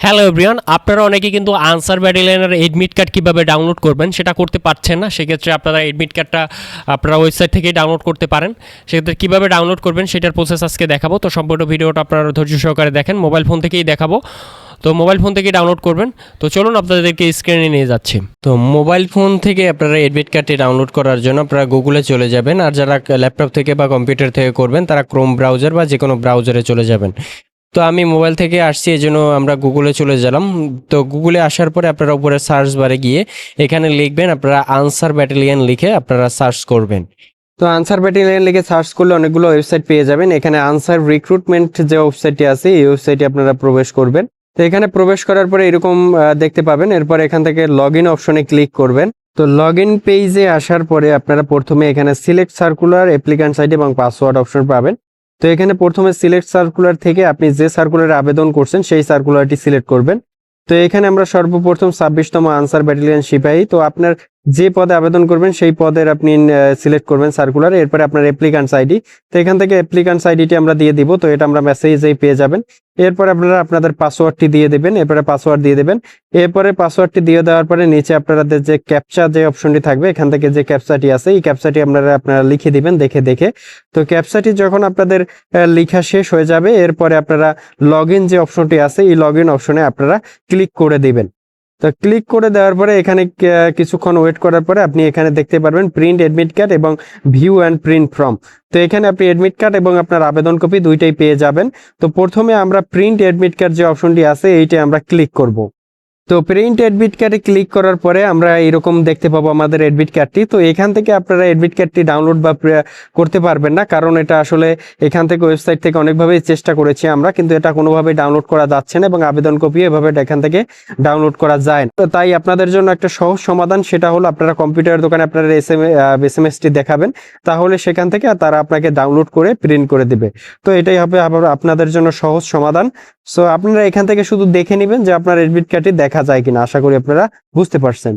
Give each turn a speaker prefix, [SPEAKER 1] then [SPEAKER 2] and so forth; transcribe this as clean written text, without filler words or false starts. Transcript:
[SPEAKER 1] Hello everyone, আপনারা অনেকে কিন্তু আনসার ব্যাটালিয়নের এডমিট কার্ড কীভাবে ডাউনলোড করবেন সেটা করতে পারছেন না। সেক্ষেত্রে আপনারা এডমিট কার্ডটা আপনারা ওয়েবসাইট থেকেই ডাউনলোড করতে পারেন। সেক্ষেত্রে কীভাবে ডাউনলোড করবেন সেটার প্রসেস আজকে দেখাবো। তো সম্পূর্ণ ভিডিওটা আপনারা ধৈর্য সহকারে দেখেন, মোবাইল ফোন থেকেই দেখাবো। তো মোবাইল ফোন থেকে ডাউনলোড করবেন। তো চলুন আপনাদেরকে স্ক্রিনে নিয়ে যাচ্ছি। তো মোবাইল ফোন থেকে আপনারা এডমিট কার্ডটি ডাউনলোড করার জন্য আপনারা গুগলে চলে যাবেন, আর যারা ল্যাপটপ থেকে বা কম্পিউটার থেকে করবেন তারা ক্রোম ব্রাউজার বা যে কোনো ব্রাউজারে চলে যাবেন। তো আমি মোবাইল থেকে আসছি, এই জন্য আমরা গুগলে চলে গেলাম। তো গুগলে আসার পরে আপনারা উপরে সার্চ বারে গিয়ে এখানে লিখবেন, আপনারা আনসার ব্যাটালিয়ন লিখে আপনারা সার্চ করবেন। তো আনসার ব্যাটালিয়ন লিখে সার্চ করলে অনেকগুলো ওয়েবসাইট পেয়ে যাবেন। এখানে আনসার রিক্রুটমেন্ট যে ওয়েবসাইটটি আছে এই ওয়েবসাইটে আপনারা প্রবেশ করবেন। তো এখানে প্রবেশ করার পরে এরকম দেখতে পাবেন। এরপর এখান থেকে লগ ইন অপশনে ক্লিক করবেন। তো লগ ইন পেজে আসার পরে আপনারা প্রথমে এখানে সিলেক্ট সার্কুলার, অ্যাপ্লিক্যান্ট আইডি এবং পাসওয়ার্ড অপশন পাবেন। তো এখানে প্রথমে সিলেক্ট সার্কুলার থেকে আপনি যে সার্কুলারে আবেদন করছেন সেই সার্কুলারটি সিলেক্ট করবেন। তো এখানে আমরা সর্বপ্রথম 26তম আনসার ব্যাটালিয়ন সিপাহী, তো আপনার যে পদে আবেদন করবেন সেই পদের আপনি সিলেক্ট করবেন সার্কুলার। এরপরে আপনার অ্যাপ্লিক্যান্টস আইডি, তো এখান থেকে অ্যাপ্লিক্যান্টস আইডিটি আমরা দিয়ে দিব। তো এটা আমরা মেসেজেই পেয়ে যাবেন। এরপরে আপনারা আপনাদের পাসওয়ার্ডটি দিয়ে দেবেন। এরপরে পাসওয়ার্ড দিয়ে দেবেন। এরপরে পাসওয়ার্ডটি দিয়ে দেওয়ার পরে নিচে আপনাদের যে ক্যাপচা যে অপশনটি থাকবে, এখান থেকে যে ক্যাপচাটি আছে এই ক্যাপচাটি আপনারা লিখে দিবেন দেখে দেখে। তো ক্যাপচাটি যখন আপনাদের লেখা শেষ হয়ে যাবে, এরপরে আপনারা লগ ইন যে অপশনটি আছে এই লগ ইন অপশনে আপনারা ক্লিক করে দিবেন। তো ক্লিক করে দেওয়ার পরে এখানে কিছুক্ষণ ওয়েট করার পরে আপনি এখানে দেখতে পারবেন প্রিন্ট এডমিট কার্ড এবং ভিউ অ্যান্ড প্রিন্ট ফর্ম। তো এখানে আপনি এডমিট কার্ড এবং আপনার আবেদন কপি দুইটাই পেয়ে যাবেন। তো প্রথমে আমরা প্রিন্ট এডমিট কার্ড যে অপশনটি আছে এইটা আমরা ক্লিক করব। তো প্রিন্ট এডমিট কার্ডে ক্লিক করার পরে আমরা এরকম দেখতে পাবো আমাদের এডমিট কার্ডটি। তো এখান থেকে আপনারা এডমিট কার্ডটি ডাউনলোড বা করতে পারবেন না, কারণ এটা আসলে এখান থেকে ওয়েবসাইট থেকে অনেকভাবেই চেষ্টা করেছি আমরা, কিন্তু এটা কোনোভাবেই ডাউনলোড করা যাচ্ছে না এবং আবেদন কপি এভাবে এখান থেকে ডাউনলোড করা যায় না। তো তাই আপনাদের জন্য একটা সহজ সমাধান, সেটা হলো আপনারা কম্পিউটার দোকানে আপনারা এসএমএসটি দেখাবেন, তাহলে সেখান থেকে তারা আপনাকে ডাউনলোড করে প্রিন্ট করে দিবে। তো এটাই হবে আপনাদের জন্য সহজ সমাধান। সো আপনারা এখান থেকে শুধু দেখে নেবেন যে আপনার এডমিট কার্ডটি দেখা যায় কিনা। আশা করি আপনারা বুঝতে পারছেন।